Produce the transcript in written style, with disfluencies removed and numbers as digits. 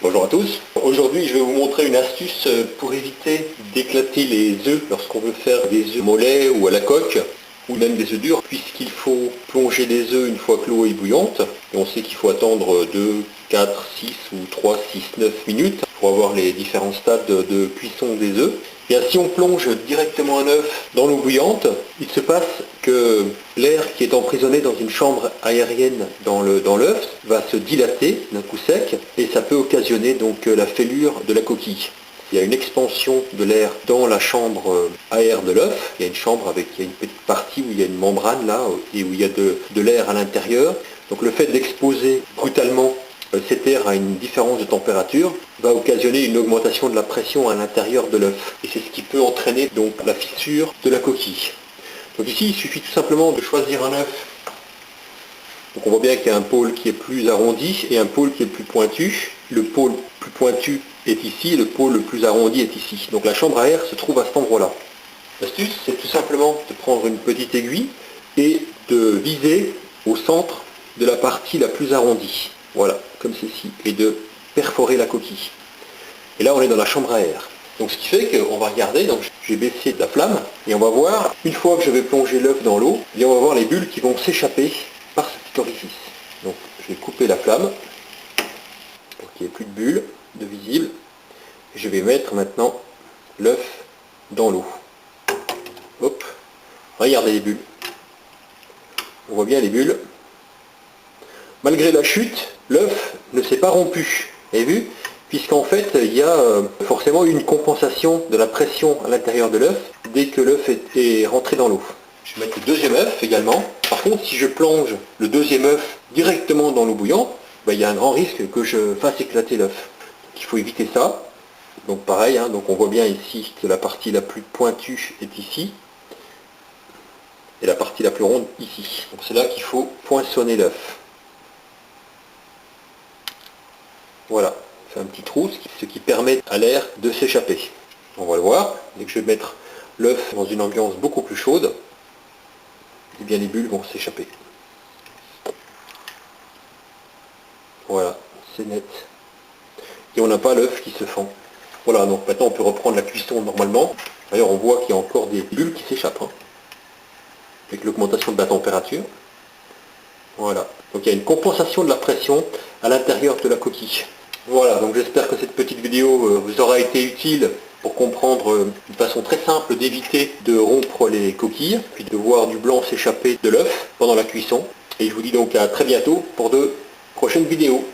Bonjour à tous. Aujourd'hui, je vais vous montrer une astuce pour éviter d'éclater les œufs lorsqu'on veut faire des œufs mollets ou à la coque, ou même des œufs durs, puisqu'il faut plonger les œufs une fois que l'eau est bouillante. Et on sait qu'il faut attendre 2, 4, 6 ou 3, 6, 9 minutes pour avoir les différents stades de cuisson des œufs. Et si on plonge directement un œuf dans l'eau bouillante, il se passe que l'air qui est emprisonné dans une chambre aérienne dans l'œuf va se dilater d'un coup sec et ça peut occasionner donc la fêlure de la coquille. Il y a une expansion de l'air dans la chambre aère de l'œuf. Il y a une chambre avec une petite partie où il y a une membrane là et où il y a de l'air à l'intérieur. Donc le fait d'exposer brutalement cet air à une différence de température va occasionner une augmentation de la pression à l'intérieur de l'œuf. Et c'est ce qui peut entraîner donc la fissure de la coquille. Donc ici, il suffit tout simplement de choisir un œuf. Donc on voit bien qu'il y a un pôle qui est plus arrondi et un pôle qui est plus pointu. Le pôle plus pointu est ici, le pôle le plus arrondi est ici. Donc la chambre à air se trouve à cet endroit-là. L'astuce, c'est tout simplement de prendre une petite aiguille et de viser au centre de la partie la plus arrondie. Voilà, comme ceci, et de perforer la coquille. Et là, on est dans la chambre à air. Donc ce qui fait qu'on va regarder, donc je vais baisser la flamme, et on va voir, une fois que je vais plonger l'œuf dans l'eau, on va voir les bulles qui vont s'échapper par ce petit orifice. Donc je vais couper la flamme, pour qu'il n'y ait plus de bulles, de visibles, et je vais mettre maintenant l'œuf dans l'eau. Hop, regardez les bulles. On voit bien les bulles. Malgré la chute, l'œuf ne s'est pas rompu. Vous avez vu? Puisqu'en fait, il y a forcément une compensation de la pression à l'intérieur de l'œuf dès que l'œuf est rentré dans l'eau. Je vais mettre le deuxième œuf également. Par contre, si je plonge le deuxième œuf directement dans l'eau bouillante, il y a un grand risque que je fasse éclater l'œuf. Il faut éviter ça. Donc pareil, donc on voit bien ici que la partie la plus pointue est ici. Et la partie la plus ronde ici. Donc c'est là qu'il faut poinçonner l'œuf. Voilà, c'est un petit trou, ce qui permet à l'air de s'échapper. On va le voir, dès que je vais mettre l'œuf dans une ambiance beaucoup plus chaude, eh bien les bulles vont s'échapper. Voilà, c'est net. Et on n'a pas l'œuf qui se fend. Voilà, donc maintenant on peut reprendre la cuisson normalement. D'ailleurs on voit qu'il y a encore des bulles qui s'échappent, avec l'augmentation de la température. Voilà, donc il y a une compensation de la pression à l'intérieur de la coquille. Voilà, donc j'espère que cette petite vidéo vous aura été utile pour comprendre une façon très simple d'éviter de rompre les coquilles, puis de voir du blanc s'échapper de l'œuf pendant la cuisson. Et je vous dis donc à très bientôt pour de prochaines vidéos.